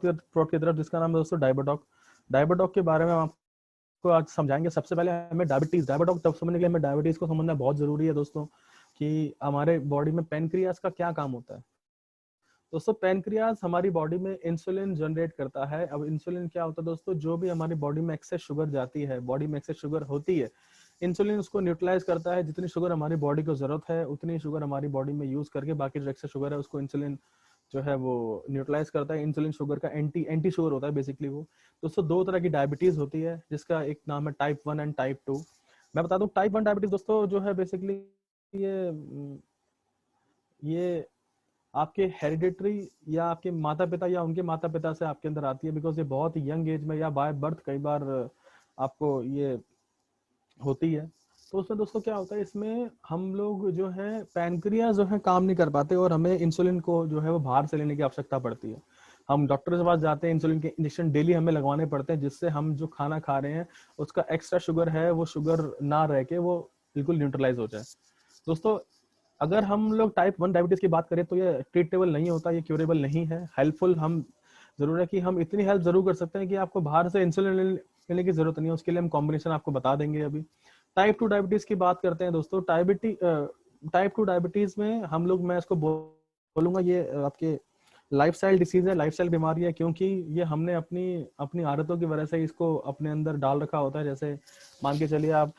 Product की तरफ, जिसका नाम है दोस्तों डायबेटॉक। डायबेटॉक के बारे में हम आपको आज समझाएंगे। सबसे पहले हमें डायबेटॉक तब समझने के लिए हमें डायबिटीज को समझना बहुत जरूरी है दोस्तों, कि हमारे बॉडी में पेनक्रियास का क्या काम होता है। दोस्तों पेनक्रियास हमारी बॉडी में इंसुलिन जनरेट करता है। अब इंसुलिन क्या होता है दोस्तों, जो भी हमारी बॉडी में एक्सेस शुगर जाती है, बॉडी में एक्सेस शुगर होती है, इंसुलिन उसको न्यूट्रलाइज करता है। जितनी शुगर हमारी बॉडी को जरूरत है उतनी शुगर हमारी बॉडी में यूज करके बाकी जो एक्सेस शुगर है उसको इंसुलिन जो है वो न्यूट्रलाइज करता है। इंसुलिन शुगर का एंटी शुगर होता है बेसिकली वो। दोस्तों दो तरह की डायबिटीज होती है, जिसका एक नाम है टाइप 1 एंड टाइप 2। मैं बता दूं टाइप 1 डायबिटीज दोस्तों जो है बेसिकली ये आपके हेरिडिटरी या आपके माता पिता या उनके माता पिता से आपके अंदर आती है, बिकॉज ये बहुत यंग एज में या बाय बर्थ कई बार आपको ये होती है। तो उसमें दोस्तों क्या होता है, इसमें हम लोग जो है पैनक्रियास जो है काम नहीं कर पाते और हमें इंसुलिन को जो है वो बाहर से लेने की आवश्यकता पड़ती है। हम डॉक्टर के पास जाते हैं, इंसुलिन के इंजेक्शन डेली हमें लगवाने पड़ते हैं, जिससे हम जो खाना खा रहे हैं उसका एक्स्ट्रा शुगर है वो शुगर ना रह के वो बिल्कुल न्यूट्रलाइज हो जाए। दोस्तों अगर हम लोग टाइप 1 डायबिटीज की बात करें तो ये ट्रीटेबल नहीं होता, ये क्यूरेबल नहीं है। हेल्पफुल हम जरूर है कि हम इतनी हेल्प जरूर कर सकते हैं कि आपको बाहर से इंसुलिन लेने की जरूरत नहीं है। उसके लिए हम कॉम्बिनेशन आपको बता देंगे। अभी टाइप 2 डायबिटीज की बात करते हैं दोस्तों। टाइप 2 डायबिटीज में हम लोग, मैं इसको बोलूंगा ये आपके लाइफस्टाइल डिसीज है, लाइफस्टाइल बीमारी है, क्योंकि ये हमने अपनी अपनी आदतों की वजह से इसको अपने अंदर डाल रखा होता है। जैसे मान के चलिए आप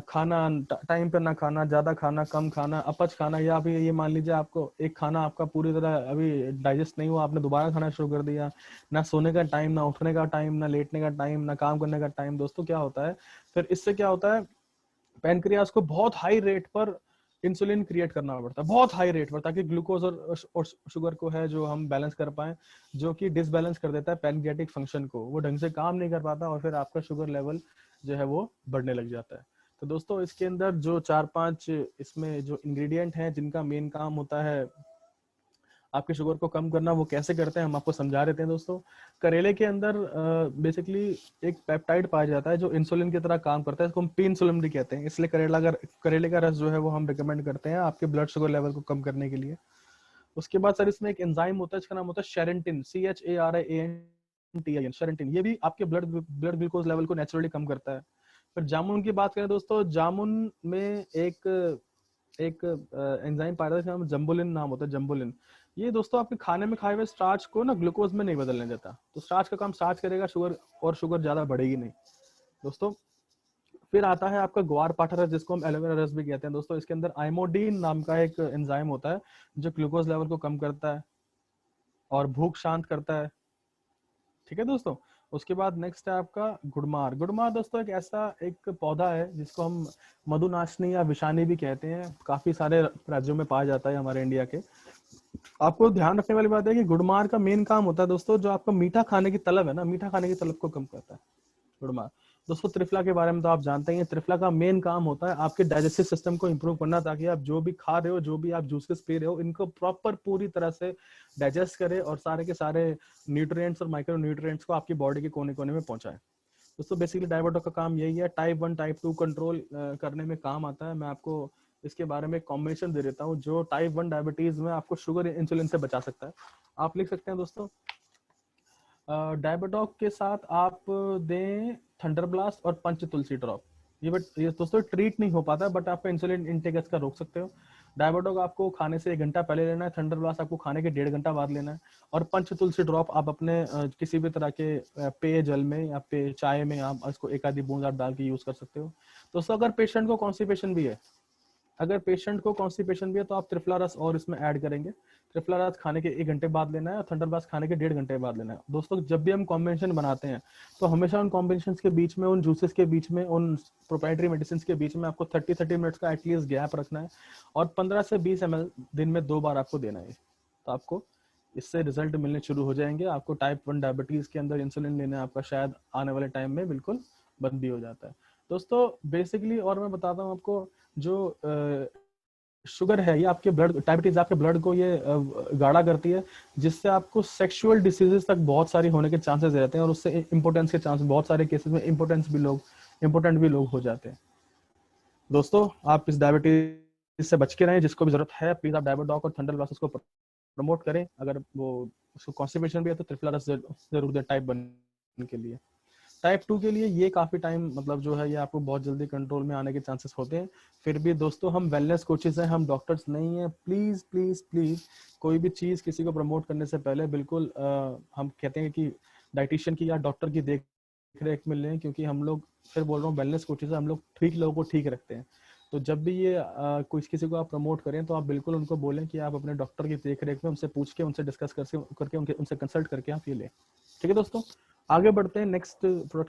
खाना टाइम पे ना खाना, ज्यादा खाना, कम खाना, अपच खाना, या फिर ये मान लीजिए आपको एक खाना आपका पूरी तरह अभी डाइजेस्ट नहीं हुआ, आपने दोबारा खाना शुरू कर दिया। ना सोने का टाइम, ना उठने का टाइम, ना लेटने का टाइम, ना काम करने का टाइम। दोस्तों क्या होता है फिर इससे, क्या होता है पैनक्रियास को बहुत हाई रेट पर इंसुलिन क्रिएट करना पड़ता है, बहुत हाई रेट पर, ताकि ग्लूकोज और शुगर को है जो हम बैलेंस कर पाए, जो कि डिसबैलेंस कर देता है पैनक्रियाटिक फंक्शन को। वो ढंग से काम नहीं कर पाता और फिर आपका शुगर लेवल जो है वो बढ़ने लग जाता है। तो दोस्तों इसके अंदर जो 4-5 इसमें जो इंग्रेडिएंट हैं जिनका मेन काम होता है आपके शुगर को कम करना, वो कैसे करते हैं हम आपको समझा देते हैं दोस्तों। करेले के अंदर बेसिकली एक पेप्टाइड पाया जाता है जो इंसुलिन की तरह काम करता है, इसको हम पी इंसुलिन भी कहते हैं। इसलिए करेले का रस जो है वो हम रिकमेंड करते हैं आपके ब्लड शुगर लेवल को कम करने के लिए। उसके बाद सर इसमें एक एंजाइम होता है, इसका नाम होता है शेरेंटिन, CHARIANTIN, शेरेंटिन। ये भी आपके ब्लड ग्लूकोज लेवल को नेचुरली कम करता है। फिर जामुन की बात करें दोस्तों, जामुन में एक एक एंजाइम पाया जाता है, इसका नाम जम्बुलिन नाम होता है, जम्बुलिन। ये दोस्तों आपके खाने में खाए हुए स्टार्च को ना ग्लूकोज में नहीं बदलने देता, तो स्टार्च का काम स्टार्च करेगा, शुगर और शुगर ज्यादा बढ़ेगी नहीं दोस्तों। फिर आता है आपका ग्वार पाठा रस, जिसको हम एलोवेरा रस भी कहते हैं दोस्तों। इसके अंदर आइमोडीन नाम का एक एंजाइम होता है जो ग्लूकोज लेवल को कम करता है और भूख शांत करता है। ठीक है दोस्तों। उसके बाद नेक्स्ट है आपका गुड़मार। गुड़मार दोस्तों एक ऐसा एक पौधा है जिसको हम मधुनाशनी या विषानी भी कहते हैं, काफी सारे राज्यों में पाया जाता है हमारे इंडिया के। आपको ध्यान रखने वाली बात है कि गुड़मार का मेन काम होता है दोस्तों, जो आपका मीठा खाने की तलब है ना, मीठा खाने की तलब को कम करता है गुड़मार। दोस्तों त्रिफला के बारे में तो आप जानते ही हैं, त्रिफला का मेन काम होता है आपके डाइजेस्टिव सिस्टम को इंप्रूव करना, ताकि आप जो भी खा रहे हो, जो भी आप जूसेस पी रहे हो, इनको प्रॉपर पूरी तरह से डाइजेस्ट करे और सारे के सारे न्यूट्रिएंट्स और माइक्रो न्यूट्रिएंट्स को आपकी बॉडी के कोने कोने में पहुंचाए। दोस्तों बेसिकली डायबिटीज का काम यही है, टाइप 1 टाइप 2 कंट्रोल करने में काम आता है। मैं आपको इसके बारे में कॉम्बिनेशन दे देता हूँ जो टाइप 1 डायबिटीज में आपको शुगर इंसुलिन से बचा सकता है। आप लिख सकते हैं दोस्तों, डायबिटॉक के साथ आप दें थंडर ब्लास्ट और पंच तुलसी ड्रॉप। ये दोस्तों ट्रीट नहीं हो पाता, बट आप इंसुलिन इंटेक इसका रोक सकते हो। डायबिटॉक आपको खाने से 1 घंटा पहले लेना है, थंडर ब्लास्ट आपको खाने के 1.5 घंटा बाद लेना है, और पंच तुलसी ड्रॉप आप अपने किसी भी तरह के पेय जल में या पेय चाय में आप इसको एक आधी बूंद आप डाल के यूज कर सकते हो। दोस्तों अगर पेशेंट को कॉन्स्टिपेशन भी है, तो आप त्रिफला रस और इसमें ऐड करेंगे। त्रिफला रस खाने के 1 घंटे बाद लेना है और थंडर ब्लास्ट खाने के 1.5 घंटे बाद लेना है। दोस्तों जब भी हम कॉम्बिनेशन बनाते हैं तो हमेशा उन कॉम्बिनेशन के बीच में, उन जूसेस के बीच में, उन प्रोप्राइटरी मेडिसिन के बीच में आपको 30 मिनट्स का एटलीस्ट गैप रखना है, और 15 से 20 ml दिन में 2 बार आपको देना है। तो आपको इससे रिजल्ट मिलने शुरू हो जाएंगे। आपको टाइप 1 डायबिटीज के अंदर इंसुलिन लेना आपका शायद आने वाले टाइम में बिल्कुल बंद भी हो जाता है दोस्तों। बेसिकली और मैं बताता हूँ आपको, जो शुगर है ये आपके ब्लड, डायबिटीज आपके ब्लड को ये गाढ़ा करती है, जिससे आपको सेक्सुअल डिसीजेस तक बहुत सारी होने के चांसेस रहते हैं, और उससे इम्पोर्टेंस के चांस, बहुत सारे केसेस में इम्पोर्टेंट भी लोग हो जाते हैं। दोस्तों आप इस डायबिटीज से बच के रहें, जिसको भी जरूरत है प्लीज आप डायबिटॉक और थंडर ब्लास्ट को प्रमोट करें। अगर वो उसको कॉन्स्टिपेशन भी है तो त्रिफला रस जरूर दें टाइप 1 के लिए। टाइप 2 के लिए ये काफी टाइम मतलब जो है ये आपको बहुत जल्दी कंट्रोल में आने के चांसेस होते हैं। फिर भी दोस्तों हम वेलनेस कोचेस हैं, हम डॉक्टर्स नहीं हैं। प्लीज प्लीज प्लीज कोई भी चीज किसी को प्रमोट करने से पहले बिल्कुल हम कहते हैं कि डाइटिशियन की या डॉक्टर की देख रेख में लें, क्योंकि हम लोग फिर बोल रहा हूँ वेलनेस कोचेस हम लोग ठीक लोगों को ठीक रखते हैं। तो जब भी ये कुछ किसी को आप प्रमोट करें तो आप बिल्कुल उनको बोलें कि आप अपने डॉक्टर की देख रेख में उनसे पूछ के उनसे डिस्कस करके उनसे कंसल्ट करके आप ये लें। ठीक है दोस्तों, आगे बढ़ते हैं नेक्स्ट प्रोडक्ट